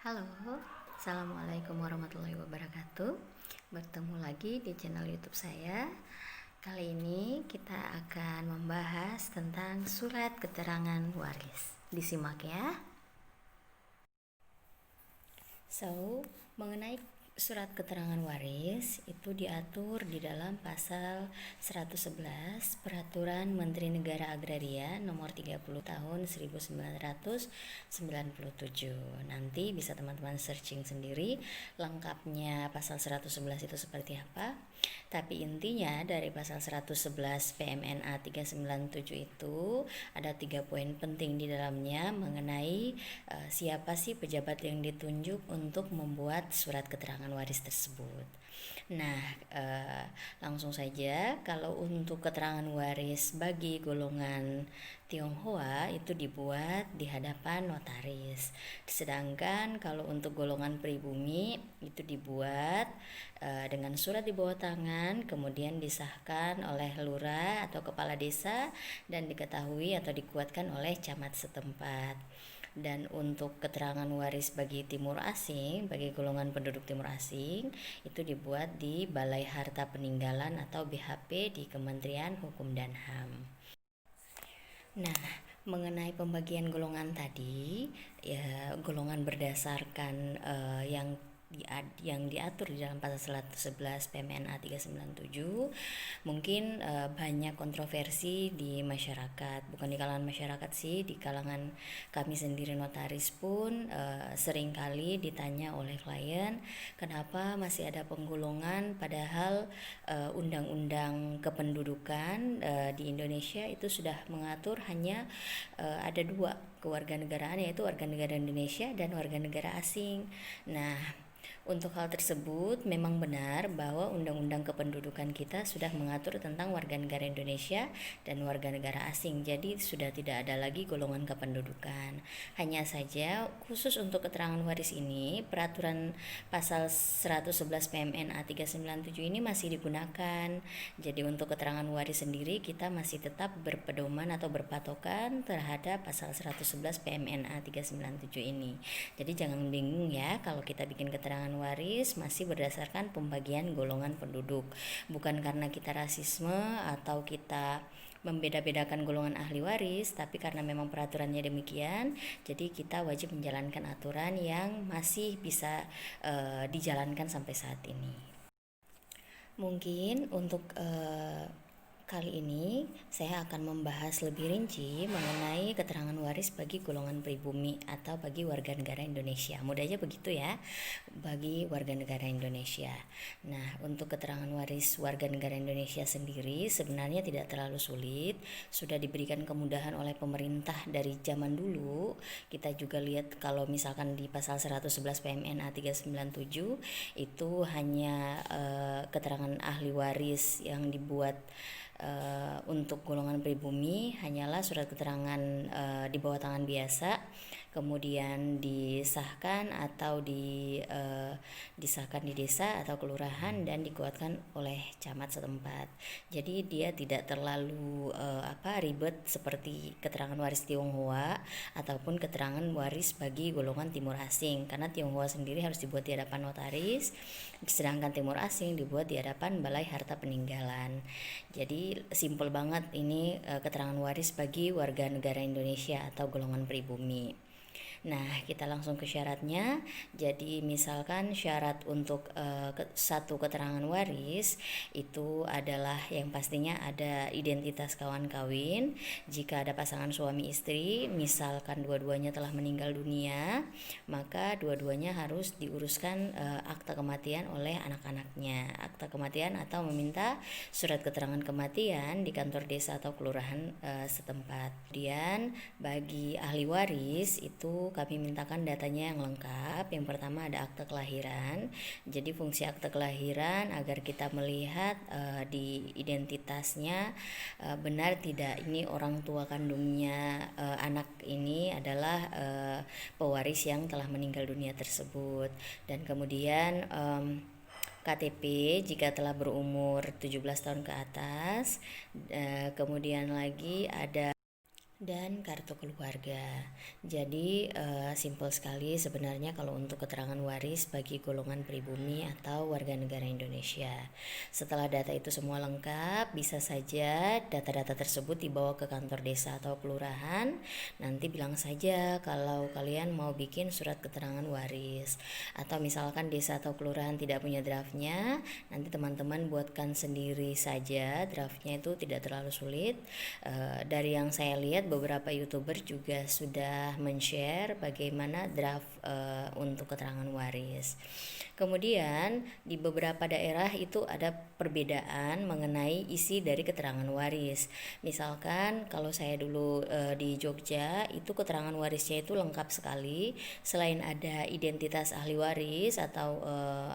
Halo, Assalamualaikum warahmatullahi wabarakatuh. Bertemu lagi di channel YouTube saya. Kali ini kita akan membahas tentang surat keterangan waris. Disimak ya. Mengenai surat keterangan waris itu diatur di dalam pasal 111 Peraturan Menteri Negara Agraria nomor 30 tahun 1997. Nanti bisa teman-teman searching sendiri lengkapnya pasal 111 itu seperti apa. Tapi intinya dari pasal 111 PMNA 397 itu ada 3 poin penting di dalamnya mengenai siapa sih pejabat yang ditunjuk untuk membuat surat keterangan waris tersebut. Nah, langsung saja kalau untuk keterangan waris bagi golongan Tionghoa itu dibuat di hadapan notaris. Sedangkan kalau untuk golongan pribumi itu dibuat dengan surat di bawah tangan, kemudian disahkan oleh lurah atau kepala desa dan diketahui atau dikuatkan oleh camat setempat. Dan untuk keterangan waris bagi timur asing, bagi golongan penduduk timur asing, itu dibuat di Balai Harta Peninggalan atau BHP di Kementerian Hukum dan HAM. Nah, mengenai pembagian golongan tadi, ya golongan berdasarkan yang diatur di dalam pasal 111 PMNA 397 mungkin banyak kontroversi di masyarakat, bukan di kalangan masyarakat sih, di kalangan kami sendiri notaris pun seringkali ditanya oleh klien kenapa masih ada penggolongan padahal undang-undang kependudukan di Indonesia itu sudah mengatur hanya ada 2 kewarganegaraan, yaitu warga negara Indonesia dan warga negara asing. Nah, untuk hal tersebut memang benar bahwa Undang-Undang Kependudukan kita sudah mengatur tentang warga negara Indonesia dan warga negara asing. Jadi sudah tidak ada lagi golongan kependudukan. Hanya saja khusus untuk keterangan waris ini peraturan pasal 111 PMNA 397 ini masih digunakan. Jadi untuk keterangan waris sendiri kita masih tetap berpedoman atau berpatokan terhadap pasal 111 PMNA 397 ini. Jadi jangan bingung ya kalau kita bikin keterangan waris masih berdasarkan pembagian golongan penduduk, bukan karena kita rasisme atau kita membeda-bedakan golongan ahli waris, tapi karena memang peraturannya demikian, jadi kita wajib menjalankan aturan yang masih bisa dijalankan sampai saat ini. Mungkin untuk kali ini saya akan membahas lebih rinci mengenai keterangan waris bagi golongan pribumi atau bagi warga negara Indonesia. Mudahnya begitu ya, bagi warga negara Indonesia. Nah, untuk keterangan waris warga negara Indonesia sendiri sebenarnya tidak terlalu sulit, sudah diberikan kemudahan oleh pemerintah dari zaman dulu. Kita juga lihat kalau misalkan di pasal 111 PMNA 397 itu hanya keterangan ahli waris yang dibuat untuk golongan pribumi hanyalah surat keterangan di bawah tangan biasa, kemudian disahkan atau disahkan di desa atau kelurahan dan dikuatkan oleh camat setempat. Jadi dia tidak terlalu ribet seperti keterangan waris Tionghoa ataupun keterangan waris bagi golongan timur asing, karena Tionghoa sendiri harus dibuat di hadapan notaris, sedangkan timur asing dibuat di hadapan Balai Harta Peninggalan. Jadi simpel banget ini keterangan waris bagi warga negara Indonesia atau golongan pribumi. Nah, kita langsung ke syaratnya. Jadi misalkan syarat untuk satu keterangan waris itu adalah yang pastinya ada identitas kawan kawin. Jika ada pasangan suami istri, misalkan dua-duanya telah meninggal dunia, maka dua-duanya harus diuruskan akta kematian oleh anak-anaknya. Akta kematian atau meminta surat keterangan kematian di kantor desa atau kelurahan setempat. Kemudian bagi ahli waris itu kami mintakan datanya yang lengkap. Yang pertama ada akte kelahiran. Jadi fungsi akte kelahiran agar kita melihat di identitasnya benar tidak ini orang tua kandungnya anak ini adalah pewaris yang telah meninggal dunia tersebut. Dan kemudian KTP jika telah berumur 17 tahun ke atas. Kemudian lagi ada dan kartu keluarga. Jadi simpel sekali sebenarnya kalau untuk keterangan waris bagi golongan pribumi atau warga negara Indonesia. Setelah data itu semua lengkap, bisa saja data-data tersebut dibawa ke kantor desa atau kelurahan. Nanti bilang saja kalau kalian mau bikin surat keterangan waris. Atau misalkan desa atau kelurahan tidak punya draftnya, nanti teman-teman buatkan sendiri saja. Draftnya itu tidak terlalu sulit. Dari yang saya lihat beberapa YouTuber juga sudah men-share bagaimana draft untuk keterangan waris. Kemudian di beberapa daerah itu ada perbedaan mengenai isi dari keterangan waris. Misalkan kalau saya dulu di Jogja itu keterangan warisnya itu lengkap sekali. Selain ada identitas ahli waris atau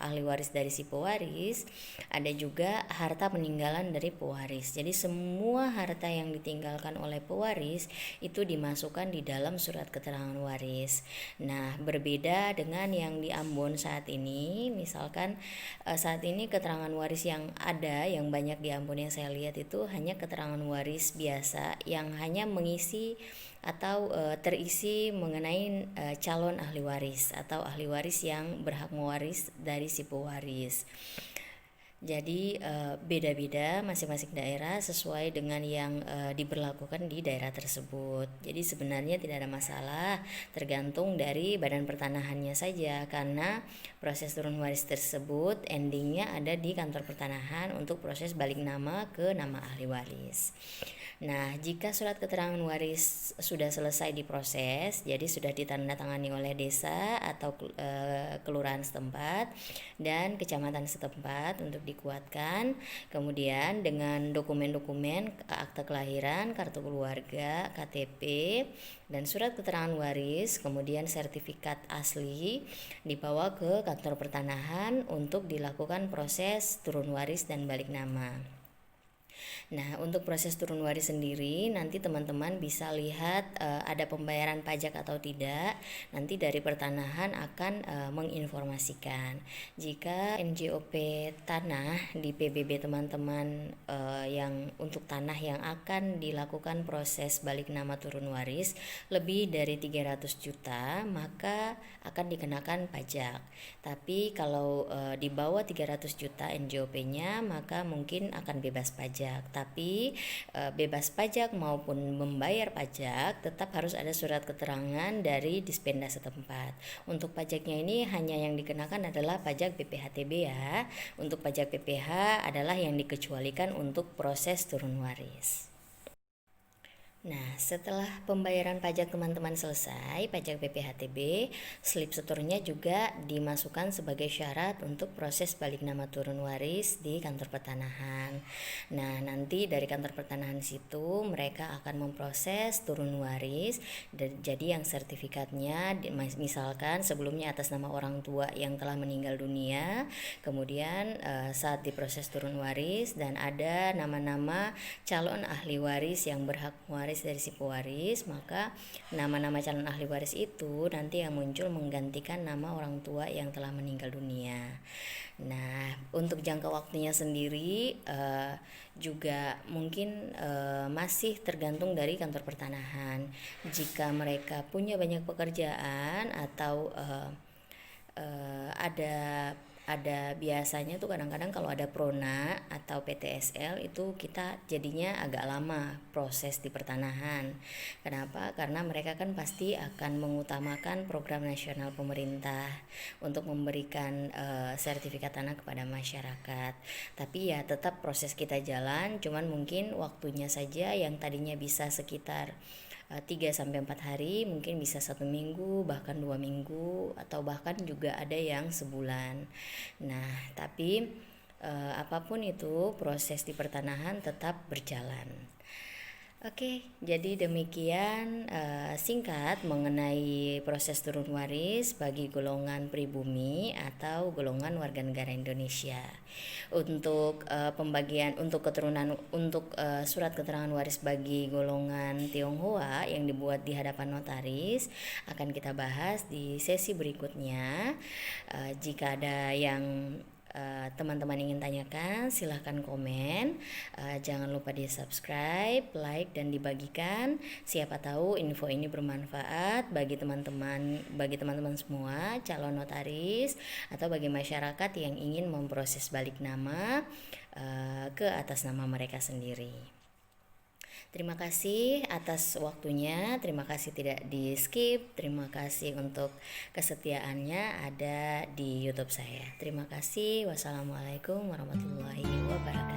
ahli waris dari si pewaris, ada juga harta peninggalan dari pewaris. Jadi semua harta yang ditinggalkan oleh pewaris itu dimasukkan di dalam surat keterangan waris. Nah, berbeda dengan yang di Ambon saat ini. Misalkan saat ini keterangan waris yang ada, yang banyak di Ambon yang saya lihat itu hanya keterangan waris biasa yang hanya mengisi atau terisi mengenai calon ahli waris atau ahli waris yang berhak mewaris dari si pewaris. Jadi beda-beda masing-masing daerah sesuai dengan yang diberlakukan di daerah tersebut. Jadi sebenarnya tidak ada masalah, tergantung dari badan pertanahannya saja, karena proses turun waris tersebut endingnya ada di kantor pertanahan untuk proses balik nama ke nama ahli waris. Nah, jika surat keterangan waris sudah selesai diproses, jadi sudah ditandatangani oleh desa atau kelurahan setempat dan kecamatan setempat untuk dikuatkan, kemudian dengan dokumen-dokumen akta kelahiran, kartu keluarga, KTP, dan surat keterangan waris, kemudian sertifikat asli dibawa ke kantor pertanahan untuk dilakukan proses turun waris dan balik nama. Nah, untuk proses turun waris sendiri nanti teman-teman bisa lihat ada pembayaran pajak atau tidak. Nanti dari pertanahan akan menginformasikan. Jika NJOP tanah di PBB teman-teman yang untuk tanah yang akan dilakukan proses balik nama turun waris lebih dari 300 juta, maka akan dikenakan pajak. Tapi kalau di bawah 300 juta NJOP-nya, maka mungkin akan bebas pajak. Tapi bebas pajak maupun membayar pajak tetap harus ada surat keterangan dari Dispenda setempat. Untuk pajaknya ini hanya yang dikenakan adalah pajak BPHTB ya. Untuk pajak BPH adalah yang dikecualikan untuk proses turun waris. Nah, setelah pembayaran pajak teman-teman selesai, pajak BPHTB, slip setornya juga dimasukkan sebagai syarat untuk proses balik nama turun waris di kantor pertanahan. Nah, nanti dari kantor pertanahan situ mereka akan memproses turun waris. Jadi yang sertifikatnya misalkan sebelumnya atas nama orang tua yang telah meninggal dunia, kemudian saat diproses turun waris dan ada nama-nama calon ahli waris yang berhak mewaris dari si pewaris, maka nama-nama calon ahli waris itu nanti yang muncul menggantikan nama orang tua yang telah meninggal dunia. Nah, untuk jangka waktunya sendiri juga mungkin masih tergantung dari kantor pertanahan. Jika mereka punya banyak pekerjaan atau ada biasanya tuh kadang-kadang kalau ada prona atau PTSL itu kita jadinya agak lama proses di pertanahan. Kenapa? Karena mereka kan pasti akan mengutamakan program nasional pemerintah untuk memberikan sertifikat tanah kepada masyarakat. Tapi ya tetap proses kita jalan, cuman mungkin waktunya saja yang tadinya bisa sekitar 3-4 hari mungkin bisa 1 minggu, bahkan 2 minggu, atau bahkan juga ada yang sebulan. Nah, tapi apapun itu proses di pertanahan tetap berjalan. Oke, jadi demikian singkat mengenai proses turun waris bagi golongan pribumi atau golongan warga negara Indonesia. Untuk pembagian untuk keturunan untuk surat keterangan waris bagi golongan Tionghoa yang dibuat di hadapan notaris akan kita bahas di sesi berikutnya. Jika ada yang teman-teman ingin tanyakan, silahkan komen. Jangan lupa di subscribe, like, dan dibagikan. Siapa tahu info ini bermanfaat bagi teman-teman semua, calon notaris atau bagi masyarakat yang ingin memproses balik nama ke atas nama mereka sendiri. Terima kasih atas waktunya, terima kasih tidak di skip, terima kasih untuk kesetiaannya ada di YouTube saya. Terima kasih. Wassalamualaikum warahmatullahi wabarakatuh.